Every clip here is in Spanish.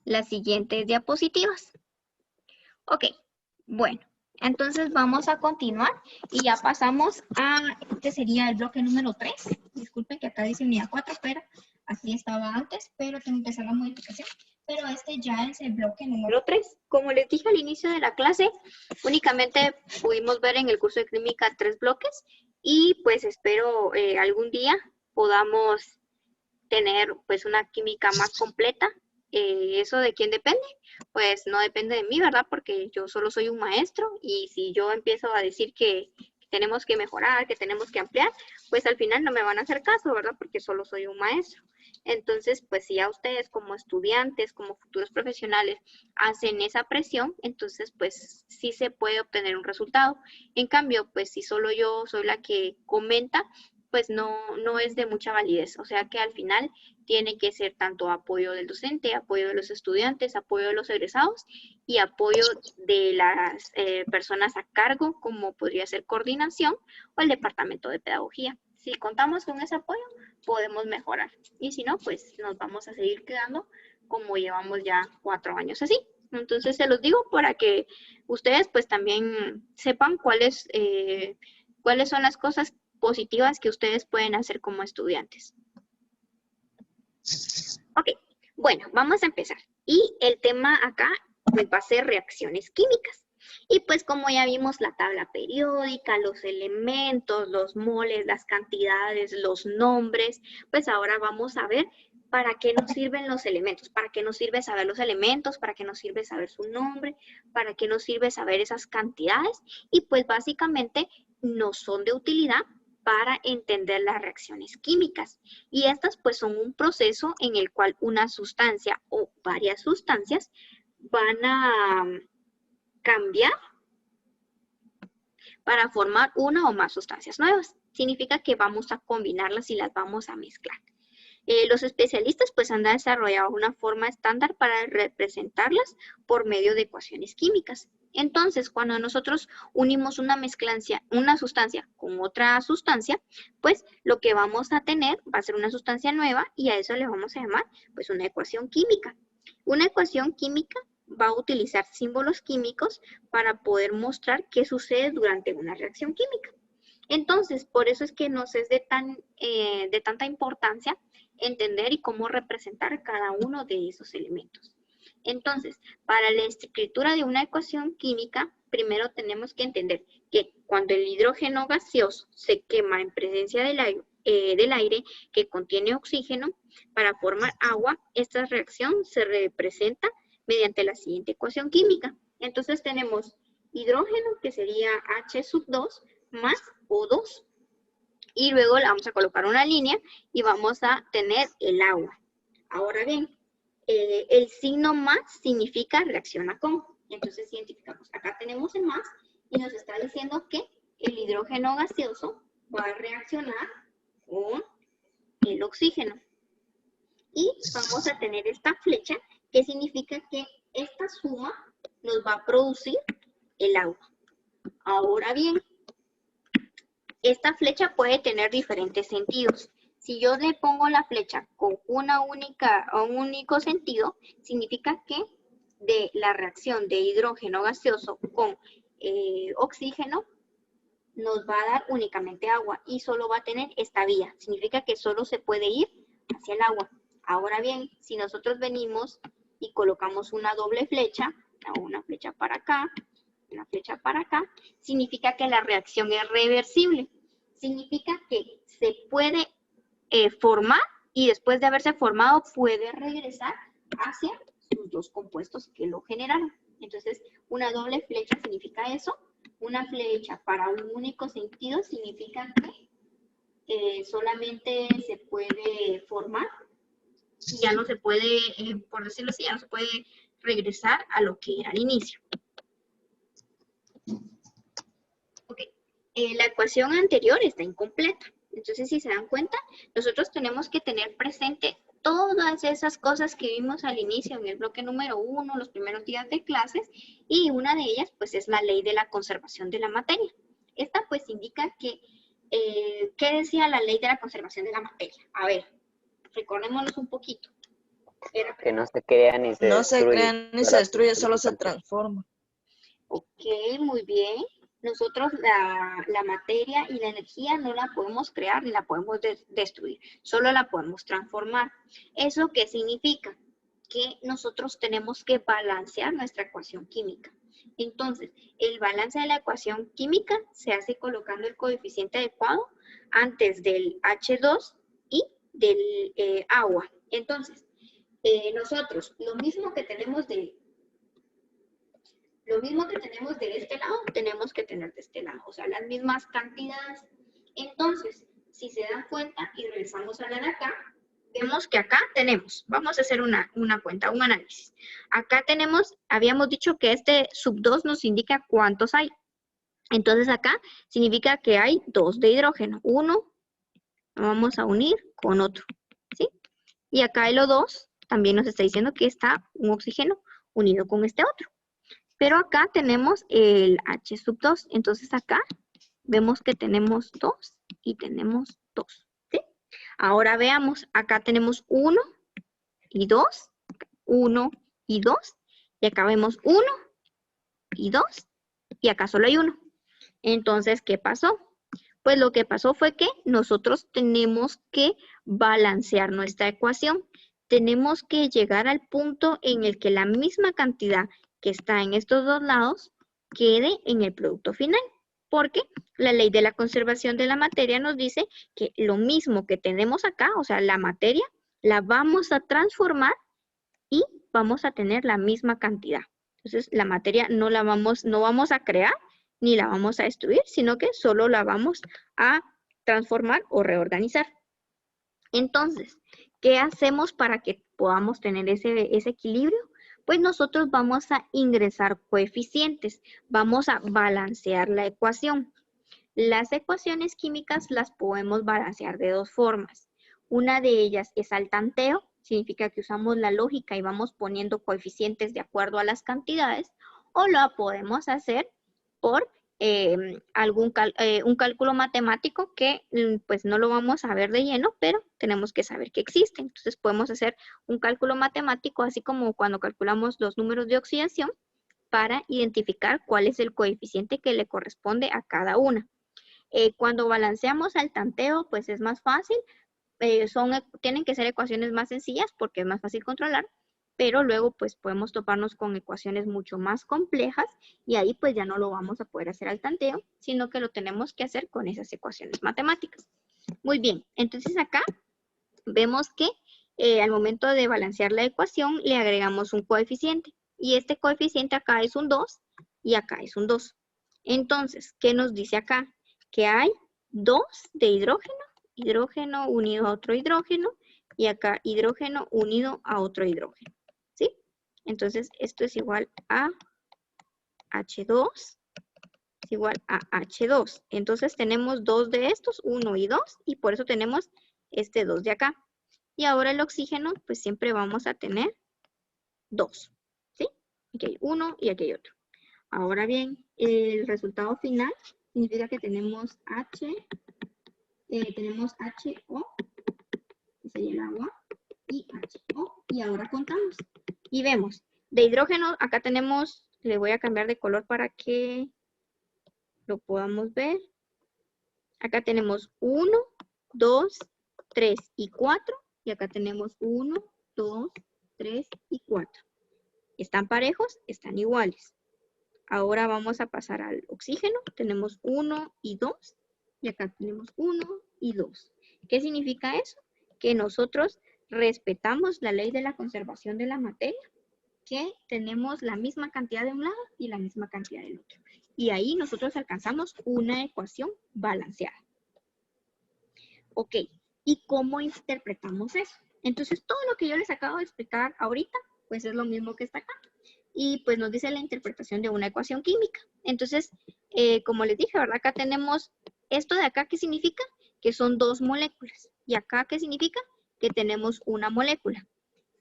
las siguientes diapositivas. Ok, bueno, entonces vamos a continuar y ya pasamos a, este sería el bloque número 3. Disculpen que acá dice unidad 4, pero así estaba antes, pero tengo que hacer la modificación. Pero este ya es el bloque número 3. Como les dije al inicio de la clase, únicamente pudimos ver en el curso de clínica 3 bloques y pues espero algún día podamos tener pues una química más completa. ¿Eso de quién depende? Pues no depende de mí, ¿verdad? Porque yo solo soy un maestro y si yo empiezo a decir que tenemos que mejorar, que tenemos que ampliar, pues al final no me van a hacer caso, ¿verdad? Porque solo soy un maestro. Entonces, pues si ya ustedes como estudiantes, como futuros profesionales, hacen esa presión, entonces pues sí se puede obtener un resultado. En cambio, pues si solo yo soy la que comenta, pues no es de mucha validez. O sea que al final tiene que ser tanto apoyo del docente, apoyo de los estudiantes, apoyo de los egresados y apoyo de las personas a cargo, como podría ser coordinación o el departamento de pedagogía. Si contamos con ese apoyo, podemos mejorar. Y si no, pues nos vamos a seguir quedando como llevamos ya 4 años así. Entonces se los digo para que ustedes pues también sepan cuáles son las cosas positivas que ustedes pueden hacer como estudiantes. Ok, bueno, vamos a empezar. Y el tema acá pues, va a ser reacciones químicas. Y pues como ya vimos la tabla periódica, los elementos, los moles, las cantidades, los nombres, pues ahora vamos a ver para qué nos sirven los elementos, para qué nos sirve saber los elementos, para qué nos sirve saber su nombre, para qué nos sirve saber esas cantidades. Y pues básicamente nos son de utilidad para entender las reacciones químicas. Y estas pues son un proceso en el cual una sustancia o varias sustancias van a cambiar para formar una o más sustancias nuevas. Significa que vamos a combinarlas y las vamos a mezclar. Los especialistas pues han desarrollado una forma estándar para representarlas por medio de ecuaciones químicas. Entonces, cuando nosotros unimos una sustancia con otra sustancia, pues lo que vamos a tener va a ser una sustancia nueva y a eso le vamos a llamar pues una ecuación química. Una ecuación química va a utilizar símbolos químicos para poder mostrar qué sucede durante una reacción química. Entonces, por eso es que nos es de tanta importancia entender y cómo representar cada uno de esos elementos. Entonces, para la escritura de una ecuación química, primero tenemos que entender que cuando el hidrógeno gaseoso se quema en presencia del aire que contiene oxígeno para formar agua, esta reacción se representa mediante la siguiente ecuación química. Entonces tenemos hidrógeno, que sería H2 más O2. Y luego le vamos a colocar una línea y vamos a tener el agua. Ahora bien, el signo más significa reacciona con. Entonces identificamos, acá tenemos el más y nos está diciendo que el hidrógeno gaseoso va a reaccionar con el oxígeno. Y vamos a tener esta flecha que significa que esta suma nos va a producir el agua. Ahora bien, esta flecha puede tener diferentes sentidos. Si yo le pongo la flecha con un único sentido, significa que de la reacción de hidrógeno gaseoso con oxígeno nos va a dar únicamente agua y solo va a tener esta vía. Significa que solo se puede ir hacia el agua. Ahora bien, si nosotros venimos y colocamos una doble flecha, una flecha para acá, una flecha para acá, significa que la reacción es reversible. Significa que se puede formar y después de haberse formado puede regresar hacia sus dos compuestos que lo generaron. Entonces, una doble flecha significa eso. Una flecha para un único sentido significa que solamente se puede formar y ya no se puede, por decirlo así, ya no se puede regresar a lo que era al inicio. La ecuación anterior está incompleta. Entonces, si se dan cuenta, nosotros tenemos que tener presente todas esas cosas que vimos al inicio en el bloque número 1, los primeros días de clases, y una de ellas, pues, es la ley de la conservación de la materia. Esta, pues, indica que, ¿qué decía la ley de la conservación de la materia? A ver, recordémonos un poquito. Que no se crea ni se No destruye. se crea ni se destruye, solo se transforma. Ok, muy bien. Nosotros la materia y la energía no la podemos crear ni la podemos destruir, solo la podemos transformar. ¿Eso qué significa? Que nosotros tenemos que balancear nuestra ecuación química. Entonces, el balance de la ecuación química se hace colocando el coeficiente adecuado antes del H2 y del agua. Entonces, nosotros lo mismo que tenemos de este lado, tenemos que tener de este lado, o sea, las mismas cantidades. Entonces, si se dan cuenta y regresamos a la de acá, vemos que acá tenemos, vamos a hacer una cuenta, un análisis. Acá tenemos, habíamos dicho que este sub 2 nos indica cuántos hay. Entonces acá significa que hay 2 de hidrógeno. Uno lo vamos a unir con otro, ¿sí? Y acá el O2 también nos está diciendo que está un oxígeno unido con este otro. Pero acá tenemos el H sub 2. Entonces acá vemos que tenemos 2 y tenemos 2. ¿Sí? Ahora veamos, acá tenemos 1 y 2, 1 y 2. Y acá vemos 1 y 2. Y acá solo hay 1. Entonces, ¿qué pasó? Pues lo que pasó fue que nosotros tenemos que balancear nuestra ecuación. Tenemos que llegar al punto en el que la misma cantidad que está en estos dos lados quede en el producto final. Porque la ley de la conservación de la materia nos dice que lo mismo que tenemos acá, o sea, la materia, la vamos a transformar y vamos a tener la misma cantidad. Entonces, la materia no vamos a crear ni la vamos a destruir, sino que solo la vamos a transformar o reorganizar. Entonces, ¿qué hacemos para que podamos tener ese equilibrio? Pues nosotros vamos a ingresar coeficientes, vamos a balancear la ecuación. Las ecuaciones químicas las podemos balancear de dos formas. Una de ellas es al tanteo, significa que usamos la lógica y vamos poniendo coeficientes de acuerdo a las cantidades, o lo podemos hacer por un cálculo matemático que pues no lo vamos a ver de lleno, pero tenemos que saber que existe. Entonces podemos hacer un cálculo matemático, así como cuando calculamos los números de oxidación, para identificar cuál es el coeficiente que le corresponde a cada una. Cuando balanceamos al tanteo, pues es más fácil. Tienen que ser ecuaciones más sencillas porque es más fácil controlar, pero luego pues podemos toparnos con ecuaciones mucho más complejas y ahí pues ya no lo vamos a poder hacer al tanteo, sino que lo tenemos que hacer con esas ecuaciones matemáticas. Muy bien, entonces acá vemos que al momento de balancear la ecuación le agregamos un coeficiente y este coeficiente acá es un 2 y acá es un 2. Entonces, ¿qué nos dice acá? Que hay 2 de hidrógeno unido a otro hidrógeno, y acá hidrógeno unido a otro hidrógeno, ¿sí? Entonces, esto es igual a H2, es igual a H2. Entonces, tenemos 2 de estos, 1 y 2, y por eso tenemos este 2 de acá. Y ahora el oxígeno, pues siempre vamos a tener 2, ¿sí? Aquí hay uno y aquí hay otro. Ahora bien, el resultado final significa que tenemos HO, que sería el agua, y HO, y ahora contamos. Y vemos, de hidrógeno, acá tenemos, le voy a cambiar de color para que lo podamos ver. Acá tenemos 1, 2, 3 y 4, y acá tenemos 1, 2, 3 y 4. ¿Están parejos? Están iguales. Ahora vamos a pasar al oxígeno. Tenemos 1 y 2. Y acá tenemos 1 y 2. ¿Qué significa eso? Que nosotros respetamos la ley de la conservación de la materia, que tenemos la misma cantidad de un lado y la misma cantidad del otro. Y ahí nosotros alcanzamos una ecuación balanceada. Ok, ¿y cómo interpretamos eso? Entonces, todo lo que yo les acabo de explicar ahorita, pues es lo mismo que está acá. Y pues nos dice la interpretación de una ecuación química. Entonces, como les dije, ¿verdad? Acá tenemos esto de acá, ¿qué significa? Que son dos moléculas. Y acá, ¿qué significa? Que tenemos una molécula.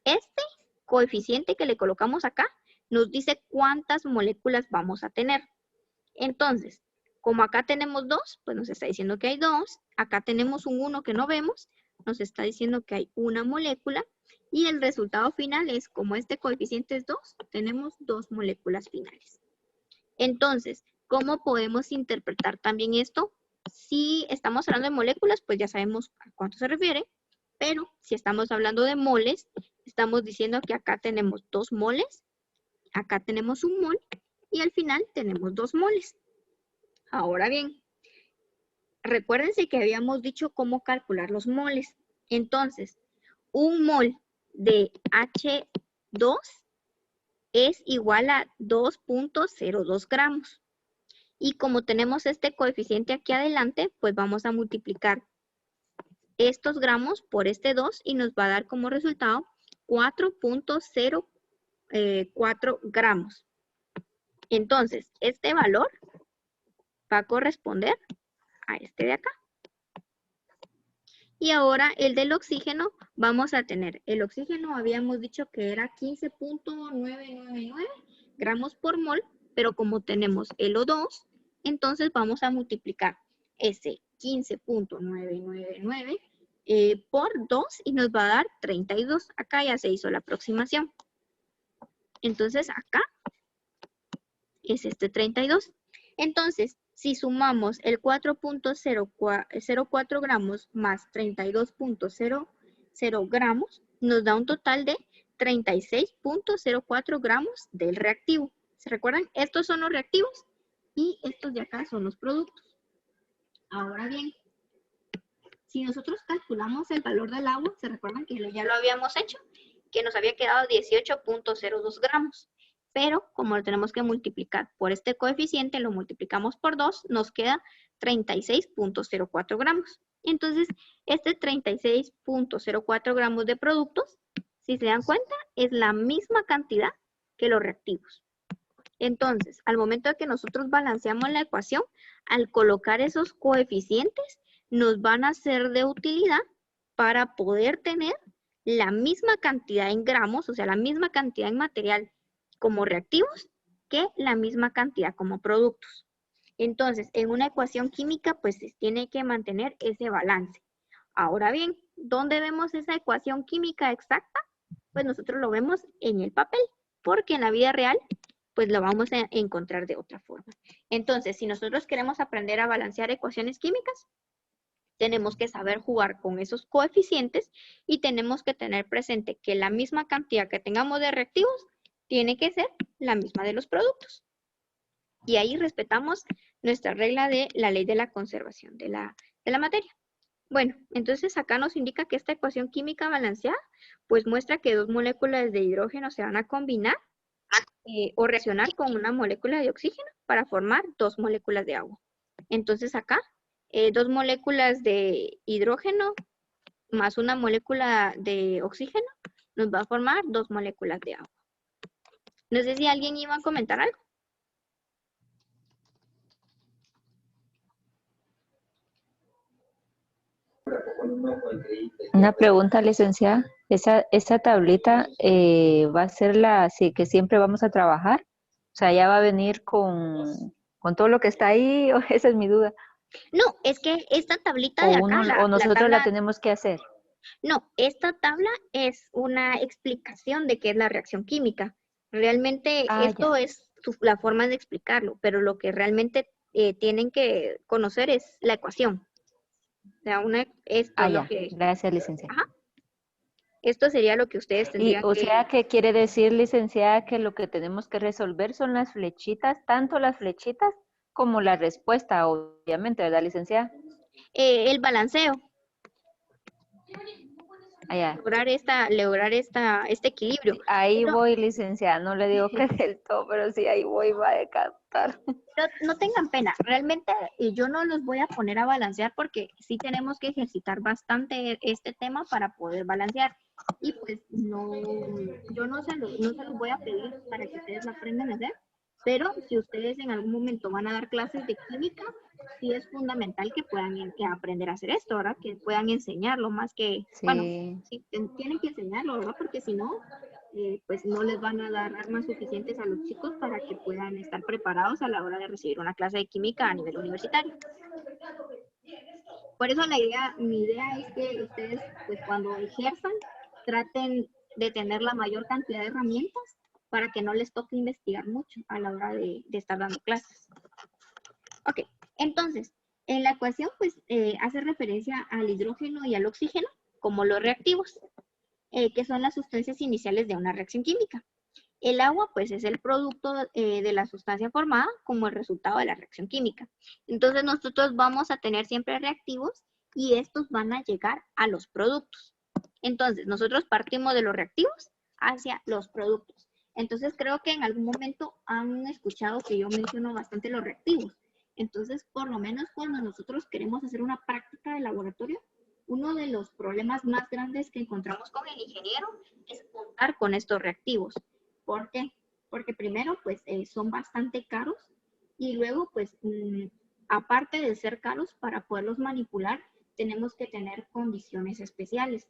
Este coeficiente que le colocamos acá nos dice cuántas moléculas vamos a tener. Entonces, como acá tenemos 2, pues nos está diciendo que hay 2. Acá tenemos un 1 que no vemos, nos está diciendo que hay una molécula. Y el resultado final es, como este coeficiente es 2, tenemos 2 moléculas finales. Entonces, ¿cómo podemos interpretar también esto? Si estamos hablando de moléculas, pues ya sabemos a cuánto se refiere, pero si estamos hablando de moles, estamos diciendo que acá tenemos 2 moles, acá tenemos 1 mol, y al final tenemos 2 moles. Ahora bien, recuérdense que habíamos dicho cómo calcular los moles. Entonces, 1 mol de H2 es igual a 2.02 gramos. Y como tenemos este coeficiente aquí adelante, pues vamos a multiplicar estos gramos por este 2 y nos va a dar como resultado 4.04 gramos. Entonces, este valor va a corresponder a este de acá. Y ahora el del oxígeno, vamos a tener, el oxígeno habíamos dicho que era 15.999 gramos por mol, pero como tenemos el O2, entonces vamos a multiplicar ese 15.999 por 2 y nos va a dar 32. Acá ya se hizo la aproximación. Entonces acá es este 32. Entonces, si sumamos el 4.04 gramos más 32.00 gramos, nos da un total de 36.04 gramos del reactivo. ¿Se recuerdan? Estos son los reactivos y estos de acá son los productos. Ahora bien, si nosotros calculamos el valor del agua, ¿se recuerdan que ya lo habíamos hecho? Que nos había quedado 18.02 gramos. Pero como lo tenemos que multiplicar por este coeficiente, lo multiplicamos por 2, nos queda 36.04 gramos. Entonces, este 36.04 gramos de productos, si se dan cuenta, es la misma cantidad que los reactivos. Entonces, al momento de que nosotros balanceamos la ecuación, al colocar esos coeficientes, nos van a ser de utilidad para poder tener la misma cantidad en gramos, o sea, la misma cantidad en material como reactivos que la misma cantidad como productos. Entonces, en una ecuación química, pues se tiene que mantener ese balance. Ahora bien, ¿dónde vemos esa ecuación química exacta? Pues nosotros lo vemos en el papel, porque en la vida real, pues lo vamos a encontrar de otra forma. Entonces, si nosotros queremos aprender a balancear ecuaciones químicas, tenemos que saber jugar con esos coeficientes y tenemos que tener presente que la misma cantidad que tengamos de reactivos tiene que ser la misma de los productos. Y ahí respetamos nuestra regla de la ley de la conservación de la materia. Bueno, entonces acá nos indica que esta ecuación química balanceada pues muestra que 2 moléculas de hidrógeno se van a combinar o reaccionar con una molécula de oxígeno para formar 2 moléculas de agua. Entonces acá 2 moléculas de hidrógeno más una molécula de oxígeno nos va a formar 2 moléculas de agua. No sé si alguien iba a comentar algo. Una pregunta, licenciada. ¿Esa tablita va a ser la así que siempre vamos a trabajar? O sea, ¿ya va a venir con todo lo que está ahí? Esa es mi duda. No, es que esta tablita de acá, O nosotros la tabla, tenemos que hacer. no, esta tabla es una explicación de qué es la reacción química. Realmente esto es la forma de explicarlo, pero lo que realmente tienen que conocer es la ecuación. O sea, esto es lo que... Gracias, licenciada. Ajá. Esto sería lo que ustedes tendrían O sea, ¿qué quiere decir, licenciada, que lo que tenemos que resolver son las flechitas, tanto las flechitas como la respuesta, obviamente, ¿verdad, licenciada? El balanceo. Lograr este equilibrio. Ahí voy, licenciada, no le digo que del todo, pero sí, ahí voy, va a decantar. No tengan pena, realmente yo no los voy a poner a balancear porque sí tenemos que ejercitar bastante este tema para poder balancear. Y pues yo no se los voy a pedir para que ustedes lo aprendan a hacer, pero si ustedes en algún momento van a dar clases de química, sí es fundamental que puedan aprender a hacer esto, ¿verdad? Que puedan enseñarlo más que, sí. Bueno, sí, tienen que enseñarlo, ¿verdad? Porque si no, pues no les van a dar armas suficientes a los chicos para que puedan estar preparados a la hora de recibir una clase de química a nivel universitario. Por eso mi idea es que ustedes, pues cuando ejerzan, traten de tener la mayor cantidad de herramientas para que no les toque investigar mucho a la hora de estar dando clases. Ok, entonces, en la ecuación pues hace referencia al hidrógeno y al oxígeno como los reactivos, que son las sustancias iniciales de una reacción química. El agua, pues, es el producto de la sustancia formada como el resultado de la reacción química. Entonces, nosotros vamos a tener siempre reactivos y estos van a llegar a los productos. Entonces, nosotros partimos de los reactivos hacia los productos. Entonces, creo que en algún momento han escuchado que yo menciono bastante los reactivos. Entonces, por lo menos cuando nosotros queremos hacer una práctica de laboratorio, uno de los problemas más grandes que encontramos con el ingeniero es contar con estos reactivos. ¿Por qué? Porque primero, pues, son bastante caros y luego, pues, aparte de ser caros, para poderlos manipular, tenemos que tener condiciones especiales.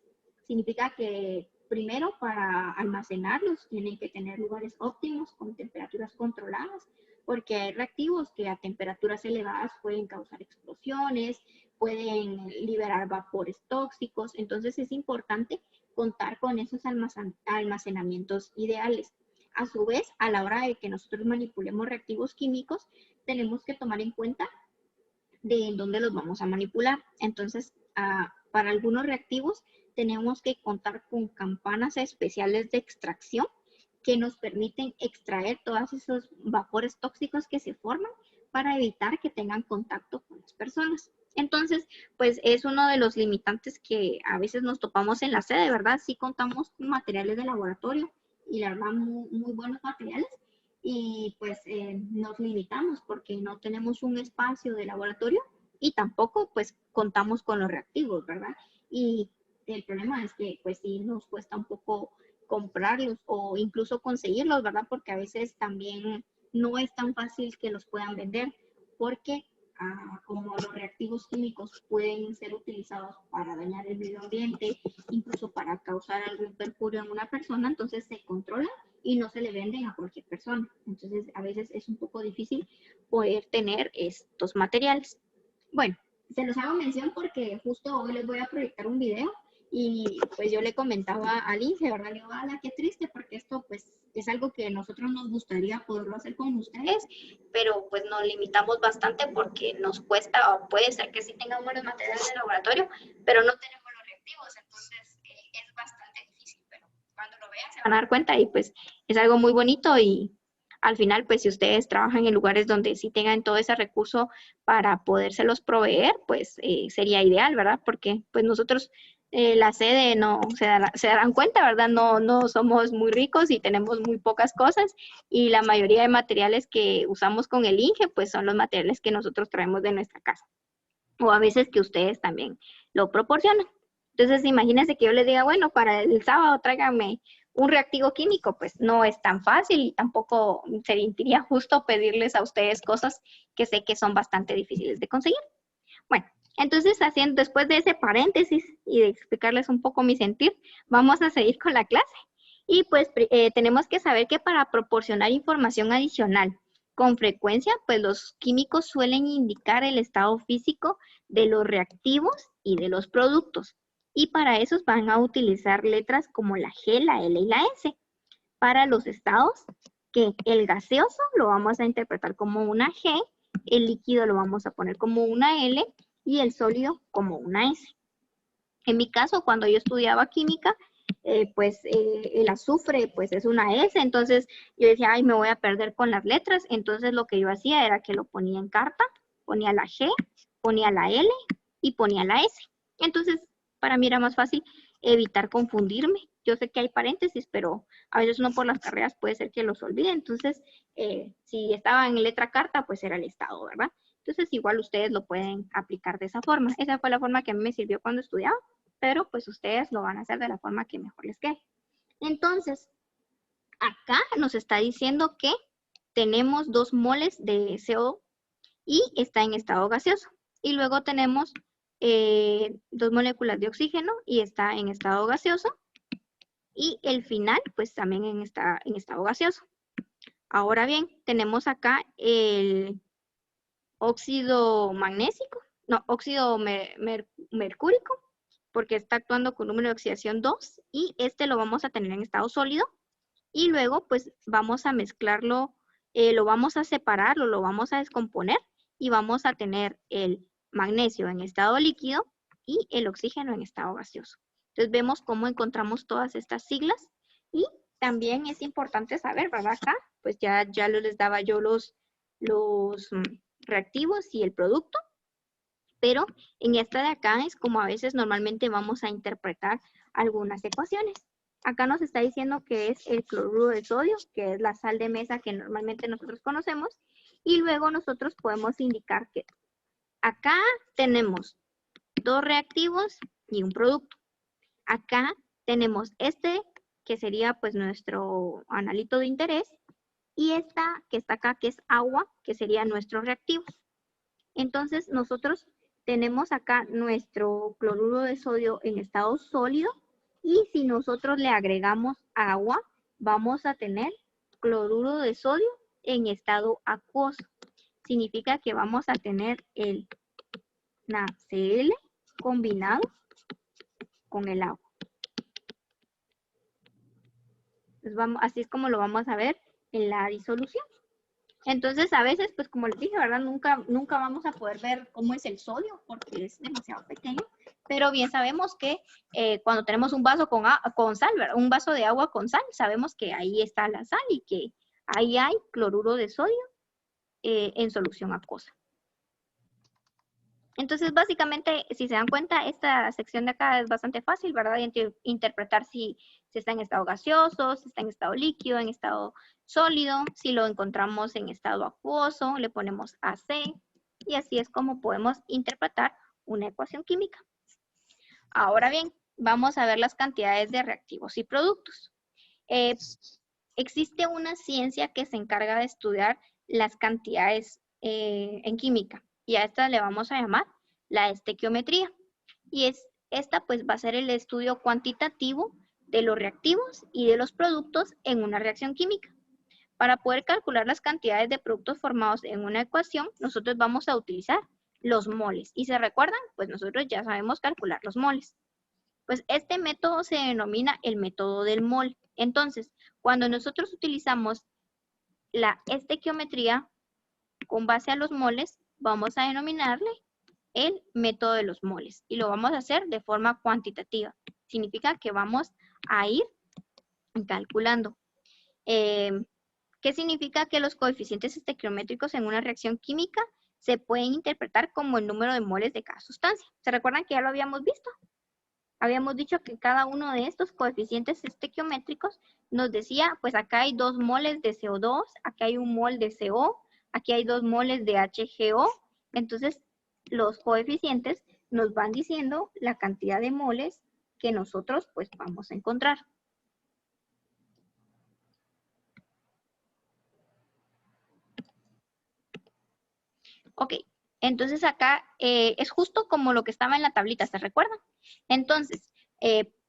Significa que primero, para almacenarlos, tienen que tener lugares óptimos con temperaturas controladas, porque hay reactivos que a temperaturas elevadas pueden causar explosiones, pueden liberar vapores tóxicos, entonces es importante contar con esos almacenamientos ideales. A su vez, a la hora de que nosotros manipulemos reactivos químicos, tenemos que tomar en cuenta de en dónde los vamos a manipular. Entonces, para algunos reactivos tenemos que contar con campanas especiales de extracción que nos permiten extraer todos esos vapores tóxicos que se forman para evitar que tengan contacto con las personas. Entonces, pues es uno de los limitantes que a veces nos topamos en la sede, ¿verdad? Sí contamos con materiales de laboratorio y la verdad muy buenos materiales y pues nos limitamos porque no tenemos un espacio de laboratorio y tampoco pues contamos con los reactivos, ¿verdad? Y el problema es que pues sí nos cuesta un poco comprarlos o incluso conseguirlos, ¿verdad? Porque a veces también no es tan fácil que los puedan vender porque como los reactivos químicos pueden ser utilizados para dañar el medio ambiente, incluso para causar algún perjurio en una persona, entonces se controlan y no se le venden a cualquier persona. Entonces a veces es un poco difícil poder tener estos materiales. Bueno, se los hago mención porque justo hoy les voy a proyectar un video y pues yo le comentaba al Inge, ¿verdad? Le digo, ala, qué triste, porque esto pues es algo que nosotros nos gustaría poderlo hacer con ustedes, pero pues nos limitamos bastante porque nos cuesta, o puede ser que sí tengamos buenos materiales de laboratorio, pero no tenemos los reactivos, entonces es bastante difícil, pero cuando lo vean se van a dar cuenta y pues es algo muy bonito y al final pues si ustedes trabajan en lugares donde sí tengan todo ese recurso para podérselos proveer, pues sería ideal, ¿verdad? Porque pues nosotros la sede no se darán cuenta, ¿verdad? No somos muy ricos y tenemos muy pocas cosas y la mayoría de materiales que usamos con el INGE pues son los materiales que nosotros traemos de nuestra casa o a veces que ustedes también lo proporcionan. Entonces imagínense que yo les diga, bueno, para el sábado tráiganme un reactivo químico, pues no es tan fácil y tampoco se sentiría justo pedirles a ustedes cosas que sé que son bastante difíciles de conseguir. Bueno, entonces, después de ese paréntesis y de explicarles un poco mi sentir, vamos a seguir con la clase. Y pues tenemos que saber que para proporcionar información adicional con frecuencia, pues los químicos suelen indicar el estado físico de los reactivos y de los productos. Y para eso van a utilizar letras como la G, la L y la S. Para los estados, que el gaseoso lo vamos a interpretar como una G, el líquido lo vamos a poner como una L y el sólido como una S. En mi caso, cuando yo estudiaba química, el azufre pues es una S, entonces yo decía, ay, me voy a perder con las letras, entonces lo que yo hacía era que lo ponía en carta, ponía la G, ponía la L y ponía la S. Entonces, para mí era más fácil evitar confundirme. Yo sé que hay paréntesis, pero a veces uno por las carreras puede ser que los olvide, entonces si estaba en letra carta, pues era el estado, ¿verdad? Entonces igual ustedes lo pueden aplicar de esa forma. Esa fue la forma que a mí me sirvió cuando estudiaba, pero pues ustedes lo van a hacer de la forma que mejor les quede. Entonces, acá nos está diciendo que tenemos 2 moles de CO y está en estado gaseoso. Y luego tenemos 2 moléculas de oxígeno y está en estado gaseoso. Y el final, pues también en estado gaseoso. Ahora bien, tenemos acá el óxido magnésico, no, óxido mercúrico, porque está actuando con número de oxidación 2 y este lo vamos a tener en estado sólido y luego pues vamos a mezclarlo, lo vamos a separar o lo vamos a descomponer y vamos a tener el magnesio en estado líquido y el oxígeno en estado gaseoso. Entonces vemos cómo encontramos todas estas siglas y también es importante saber, ¿verdad? Acá pues ya les daba yo los reactivos y el producto. Pero en esta de acá es como a veces normalmente vamos a interpretar algunas ecuaciones. Acá nos está diciendo que es el cloruro de sodio, que es la sal de mesa que normalmente nosotros conocemos. Y luego nosotros podemos indicar que acá tenemos 2 reactivos y un producto. Acá tenemos este, que sería pues nuestro analito de interés. Y esta que está acá, que es agua, que sería nuestros reactivos. Entonces nosotros tenemos acá nuestro cloruro de sodio en estado sólido y si nosotros le agregamos agua, vamos a tener cloruro de sodio en estado acuoso. Significa que vamos a tener el NaCl combinado con el agua. Entonces así es como lo vamos a ver en la disolución. Entonces, a veces, pues como les dije, ¿verdad? Nunca vamos a poder ver cómo es el sodio porque es demasiado pequeño. Pero bien sabemos que cuando tenemos un vaso con sal, ¿verdad? Un vaso de agua con sal, sabemos que ahí está la sal y que ahí hay cloruro de sodio en solución acuosa. Entonces, básicamente, si se dan cuenta, esta sección de acá es bastante fácil, ¿verdad? Interpretar si está en estado gaseoso, si está en estado líquido, en estado sólido. Si lo encontramos en estado acuoso, le ponemos AC. Y así es como podemos interpretar una ecuación química. Ahora bien, vamos a ver las cantidades de reactivos y productos. Existe una ciencia que se encarga de estudiar las cantidades en química. Y a esta le vamos a llamar la estequiometría. Y esta pues va a ser el estudio cuantitativo de los reactivos y de los productos en una reacción química. Para poder calcular las cantidades de productos formados en una ecuación, nosotros vamos a utilizar los moles. ¿Y se recuerdan? Pues nosotros ya sabemos calcular los moles. Pues este método se denomina el método del mol. Entonces, cuando nosotros utilizamos la estequiometría con base a los moles, vamos a denominarle el método de los moles y lo vamos a hacer de forma cuantitativa. Significa que vamos a ir calculando. ¿Qué significa? Que los coeficientes estequiométricos en una reacción química se pueden interpretar como el número de moles de cada sustancia. ¿Se recuerdan que ya lo habíamos visto? Habíamos dicho que cada uno de estos coeficientes estequiométricos nos decía, pues acá hay 2 moles de CO2, acá hay 1 mol de CO, aquí hay 2 moles de HGO. Entonces, los coeficientes nos van diciendo la cantidad de moles que nosotros pues vamos a encontrar. Ok, entonces acá es justo como lo que estaba en la tablita, ¿se recuerdan? Entonces,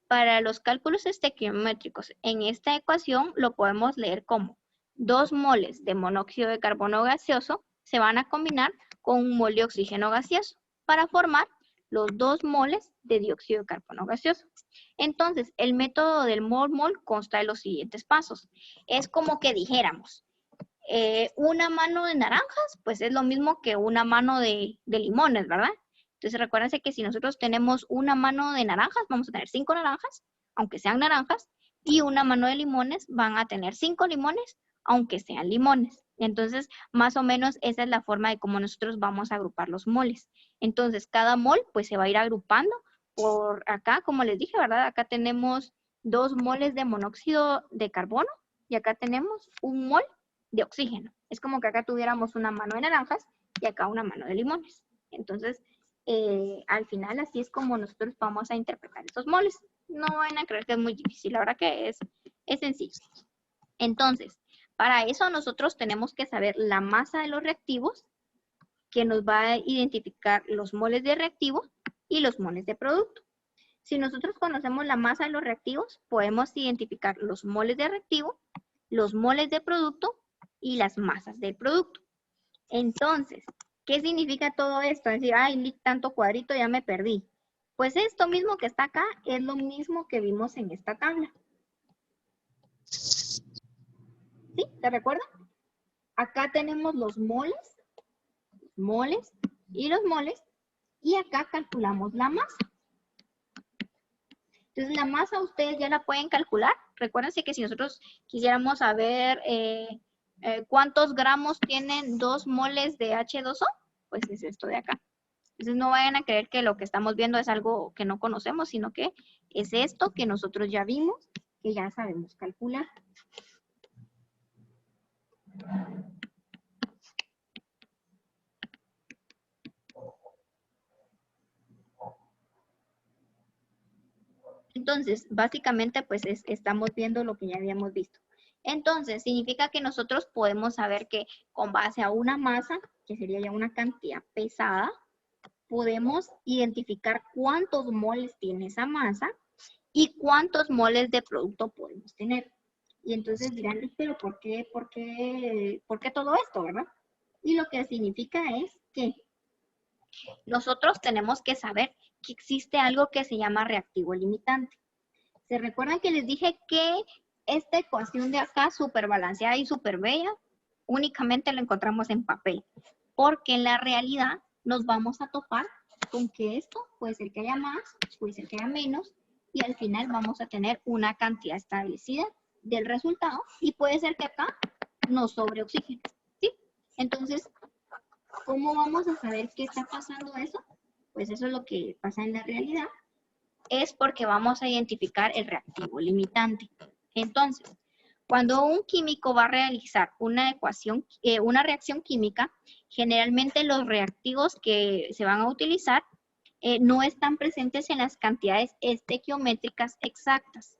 para los cálculos estequiométricos en esta ecuación lo podemos leer como 2 moles de monóxido de carbono gaseoso se van a combinar con 1 mol de oxígeno gaseoso para formar los 2 moles de dióxido de carbono gaseoso. Entonces, el método del mol-mol consta de los siguientes pasos. Es como que dijéramos, una mano de naranjas, pues es lo mismo que una mano de limones, ¿verdad? Entonces, recuérdense que si nosotros tenemos una mano de naranjas, vamos a tener 5 naranjas, aunque sean naranjas, y una mano de limones van a tener 5 limones, aunque sean limones. Entonces, más o menos esa es la forma de cómo nosotros vamos a agrupar los moles. Entonces, cada mol pues se va a ir agrupando por acá, como les dije, ¿verdad? Acá tenemos 2 moles de monóxido de carbono y acá tenemos 1 mol de oxígeno. Es como que acá tuviéramos una mano de naranjas y acá una mano de limones. Entonces, al final así es como nosotros vamos a interpretar esos moles. No van a creer que es muy difícil, la verdad que es sencillo. Entonces, para eso nosotros tenemos que saber la masa de los reactivos, que nos va a identificar los moles de reactivo y los moles de producto. Si nosotros conocemos la masa de los reactivos, podemos identificar los moles de reactivo, los moles de producto y las masas del producto. Entonces, ¿qué significa todo esto? Es decir, ay, tanto cuadrito, ya me perdí. Pues esto mismo que está acá es lo mismo que vimos en esta tabla. ¿Sí? ¿Te recuerdan? Acá tenemos los moles y los moles, y acá calculamos la masa. Entonces la masa ustedes ya la pueden calcular. Recuérdense que si nosotros quisiéramos saber cuántos gramos tienen 2 moles de H2O, pues es esto de acá. Entonces no vayan a creer que lo que estamos viendo es algo que no conocemos, sino que es esto que nosotros ya vimos, que ya sabemos calcular. Entonces, básicamente, pues estamos viendo lo que ya habíamos visto. Entonces, significa que nosotros podemos saber que con base a una masa, que sería ya una cantidad pesada, podemos identificar cuántos moles tiene esa masa y cuántos moles de producto podemos tener. Y entonces dirán, pero ¿por qué todo esto, verdad? Y lo que significa es que nosotros tenemos que saber que existe algo que se llama reactivo limitante. ¿Se recuerdan que les dije que esta ecuación de acá, súper balanceada y súper bella, únicamente la encontramos en papel? Porque en la realidad nos vamos a topar con que esto puede ser que haya más, puede ser que haya menos, y al final vamos a tener una cantidad establecida del resultado, y puede ser que acá nos sobre oxígeno, ¿sí? Entonces, ¿cómo vamos a saber qué está pasando eso? Pues eso es lo que pasa en la realidad, es porque vamos a identificar el reactivo limitante. Entonces, cuando un químico va a realizar una reacción química, generalmente los reactivos que se van a utilizar no están presentes en las cantidades estequiométricas exactas.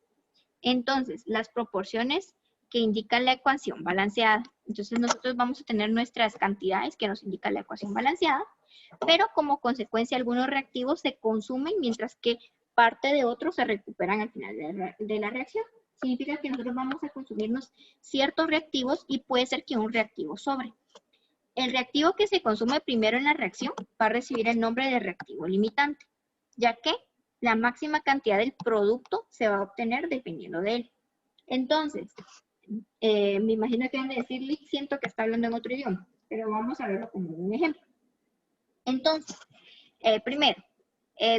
Entonces, las proporciones que indican la ecuación balanceada. Entonces, nosotros vamos a tener nuestras cantidades que nos indica la ecuación balanceada, pero como consecuencia algunos reactivos se consumen mientras que parte de otros se recuperan al final de la reacción. Significa que nosotros vamos a consumirnos ciertos reactivos y puede ser que un reactivo sobre. El reactivo que se consume primero en la reacción va a recibir el nombre de reactivo limitante, ya que la máxima cantidad del producto se va a obtener dependiendo de él. Entonces, me imagino que van a decir, Lick, siento que está hablando en otro idioma, pero vamos a verlo como un ejemplo. Entonces, primero,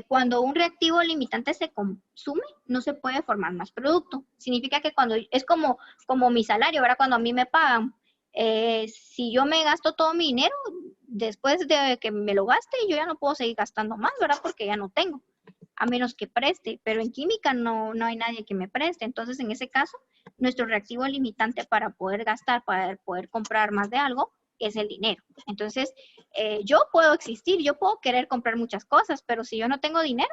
cuando un reactivo limitante se consume, no se puede formar más producto. Significa que cuando, es como mi salario, ¿verdad? Cuando a mí me pagan, si yo me gasto todo mi dinero, después de que me lo gaste, yo ya no puedo seguir gastando más, ¿verdad? Porque ya no tengo, a menos que preste. Pero en química no hay nadie que me preste. Entonces, en ese caso, nuestro reactivo limitante para poder gastar, para poder comprar más de algo, es el dinero. Entonces, yo puedo existir, yo puedo querer comprar muchas cosas, pero si yo no tengo dinero,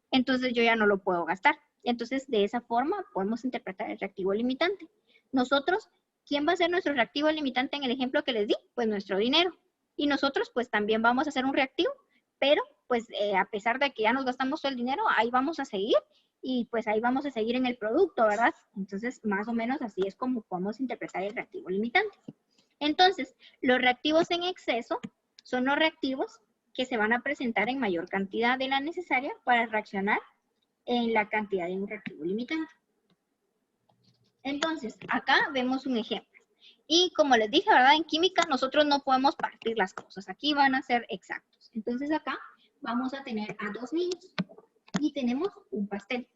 entonces yo ya no lo puedo gastar. Entonces, de esa forma podemos interpretar el reactivo limitante. Nosotros, ¿quién va a ser nuestro reactivo limitante en el ejemplo que les di? Pues nuestro dinero. Y nosotros, pues también vamos a hacer un reactivo, pero pues a pesar de que ya nos gastamos todo el dinero, ahí vamos a seguir y pues ahí vamos a seguir en el producto, ¿verdad? Entonces, más o menos así es como podemos interpretar el reactivo limitante. Entonces, los reactivos en exceso son los reactivos que se van a presentar en mayor cantidad de la necesaria para reaccionar en la cantidad de un reactivo limitante. Entonces, acá vemos un ejemplo. Y como les dije, ¿verdad? En química nosotros no podemos partir las cosas. Aquí van a ser exactos. Entonces acá vamos a tener a 2 niños y tenemos un pastel.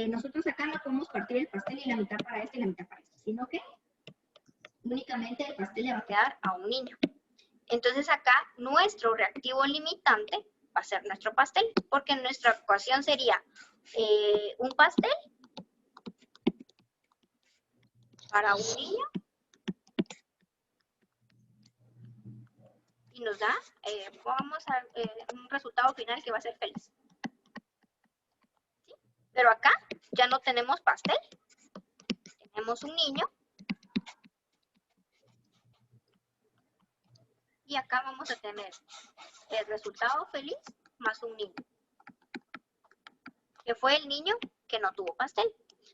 Nosotros acá no podemos partir el pastel y la mitad para este y la mitad para este, sino que únicamente el pastel le va a quedar a un niño. Entonces acá nuestro reactivo limitante va a ser nuestro pastel, porque nuestra ecuación sería un pastel para un niño y nos da, vamos a un resultado final que va a ser feliz. ¿Sí? Pero acá ya no tenemos pastel, tenemos un niño. Y acá vamos a tener el resultado feliz más un niño, que fue el niño que no tuvo pastel.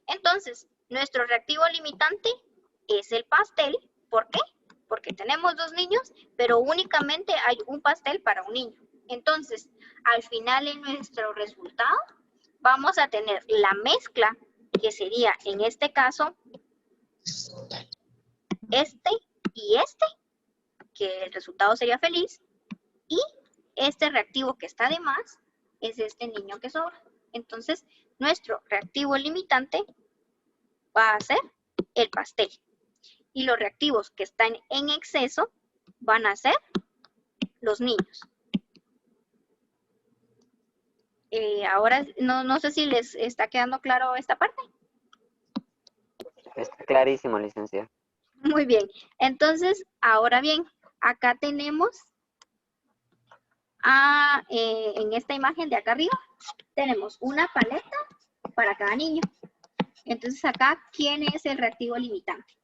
Entonces, nuestro reactivo limitante es el pastel. ¿Por qué? Porque tenemos 2 niños, pero únicamente hay un pastel para un niño. Entonces, al final en nuestro resultado vamos a tener la mezcla, que sería en este caso este y este, que el resultado sería feliz, y este reactivo que está de más es este niño que sobra. Entonces, nuestro reactivo limitante va a ser el pastel. Y los reactivos que están en exceso van a ser los niños. Ahora, no sé si les está quedando claro esta parte. Está clarísimo, licenciada. Muy bien. Entonces, ahora bien, acá tenemos, en esta imagen de acá arriba, tenemos una paleta para cada niño. Entonces, acá, ¿quién es el reactivo limitante?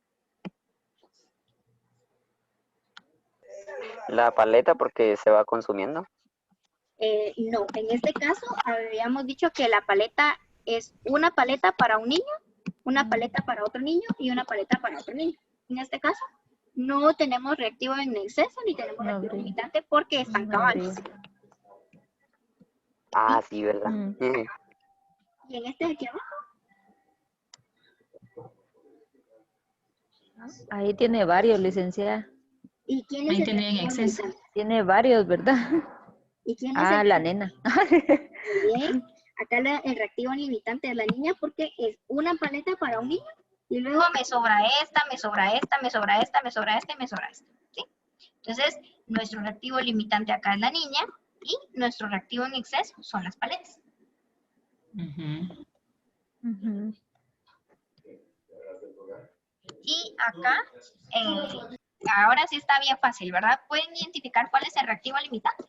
La paleta porque se va consumiendo. No, en este caso habíamos dicho que la paleta es una paleta para un niño, una paleta para otro niño y una paleta para otro niño. En este caso no tenemos reactivo en exceso ni tenemos reactivo limitante porque están cabales. Ah, sí, ¿verdad? Y en este de aquí abajo. Ahí tiene varios, licenciada. ¿Y quién es Ahí el tenía en reactivo exceso. limitante? Tiene varios, ¿verdad? ¿Y quién es La nena. Bien, acá el reactivo limitante de la niña porque es una paleta para un niño y luego me sobra esta, me sobra esta, me sobra esta, me sobra esta y me sobra esta. ¿Sí? Entonces, nuestro reactivo limitante acá es la niña y nuestro reactivo en exceso son las paletas. Y acá, ahora sí está bien fácil, ¿verdad? ¿Pueden identificar cuál es el reactivo limitante?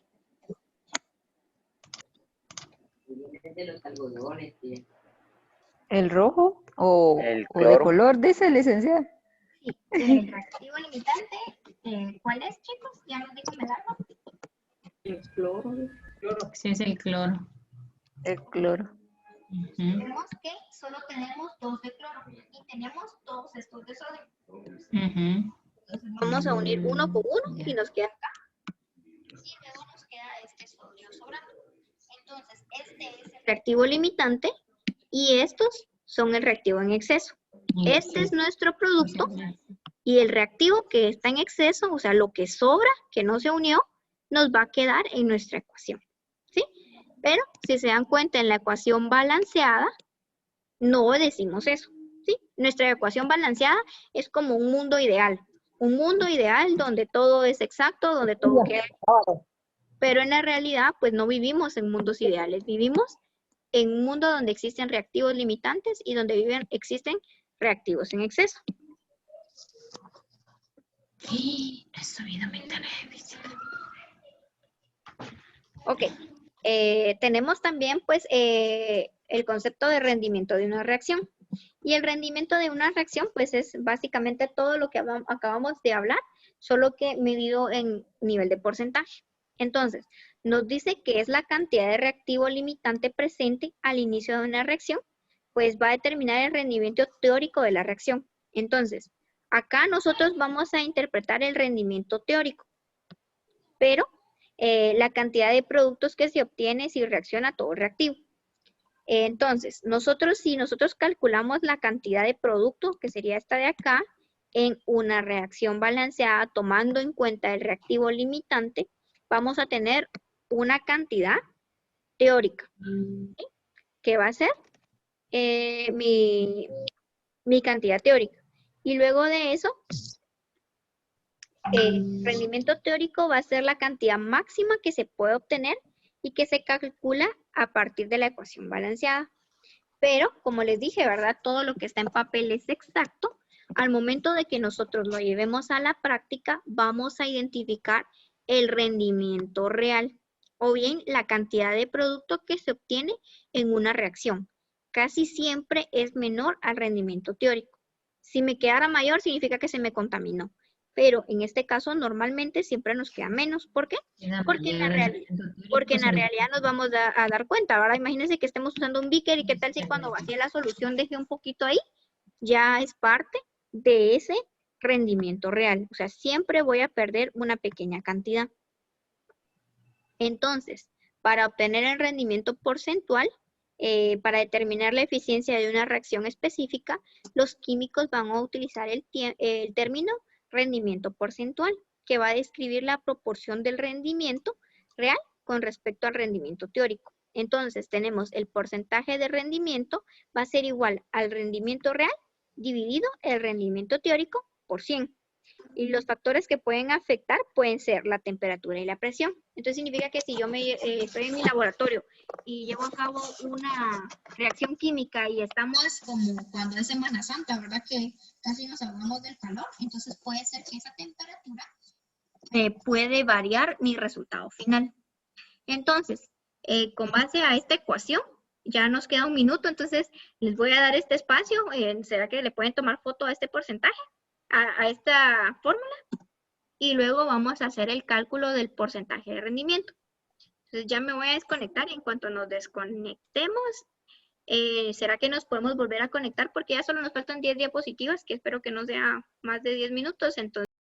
¿El rojo o El de cloro. color, dice licenciada? Sí, el reactivo limitante, ¿cuál es, chicos? Ya nos dijo Medardo. El cloro. Sí, es el cloro. El cloro. Vemos que solo tenemos 2 de cloro y tenemos todos estos de sodio. Entonces vamos a unir uno con uno y nos queda acá. Y luego nos queda este sodio sobrando. Entonces, este es el reactivo limitante y estos son el reactivo en exceso. Este es nuestro producto y el reactivo que está en exceso, o sea, lo que sobra, que no se unió, nos va a quedar en nuestra ecuación. ¿Sí? Pero si se dan cuenta en la ecuación balanceada, no decimos eso. ¿Sí? Nuestra ecuación balanceada es como un mundo ideal. Un mundo ideal donde todo es exacto, donde todo queda. Pero en la realidad, pues no vivimos en mundos ideales. Vivimos en un mundo donde existen reactivos limitantes y donde existen reactivos en exceso. Sí, he subido mi internet de física. Ok. Tenemos también, pues, el concepto de rendimiento de una reacción. Y el rendimiento de una reacción, pues, es básicamente todo lo que acabamos de hablar, solo que medido en nivel de porcentaje. Entonces, nos dice que es la cantidad de reactivo limitante presente al inicio de una reacción, pues va a determinar el rendimiento teórico de la reacción. Entonces, acá nosotros vamos a interpretar el rendimiento teórico, pero la cantidad de productos que se obtiene si reacciona todo reactivo. Entonces, si nosotros calculamos la cantidad de producto, que sería esta de acá, en una reacción balanceada, tomando en cuenta el reactivo limitante, vamos a tener una cantidad teórica, ¿sí? Que va a ser mi cantidad teórica. Y luego de eso, el rendimiento teórico va a ser la cantidad máxima que se puede obtener y que se calcula a partir de la ecuación balanceada. Pero, como les dije, ¿verdad? Todo lo que está en papel es exacto. Al momento de que nosotros lo llevemos a la práctica, vamos a identificar el rendimiento real o bien la cantidad de producto que se obtiene en una reacción. Casi siempre es menor al rendimiento teórico. Si me quedara mayor, significa que se me contaminó. Pero en este caso, normalmente siempre nos queda menos. ¿Por qué? Porque en la realidad nos vamos a dar cuenta. Ahora imagínense que estemos usando un beaker y qué tal si cuando vacíe la solución deje un poquito ahí, ya es parte de ese rendimiento real. O sea, siempre voy a perder una pequeña cantidad. Entonces, para obtener el rendimiento porcentual, para determinar la eficiencia de una reacción específica, los químicos van a utilizar el término rendimiento porcentual, que va a describir la proporción del rendimiento real con respecto al rendimiento teórico. Entonces, tenemos el porcentaje de rendimiento va a ser igual al rendimiento real dividido el rendimiento teórico por 100. Y los factores que pueden afectar pueden ser la temperatura y la presión. Entonces significa que si yo estoy en mi laboratorio y llevo a cabo una reacción química y estamos como cuando es Semana Santa, ¿verdad? Que casi nos hablamos del calor. Entonces puede ser que esa temperatura puede variar mi resultado final. Entonces, con base a esta ecuación, ya nos queda un minuto, entonces les voy a dar este espacio. ¿Será que le pueden tomar foto a este porcentaje? A esta fórmula y luego vamos a hacer el cálculo del porcentaje de rendimiento. Entonces ya me voy a desconectar y en cuanto nos desconectemos, ¿será que nos podemos volver a conectar? Porque ya solo nos faltan 10 diapositivas, que espero que no sea más de 10 minutos, entonces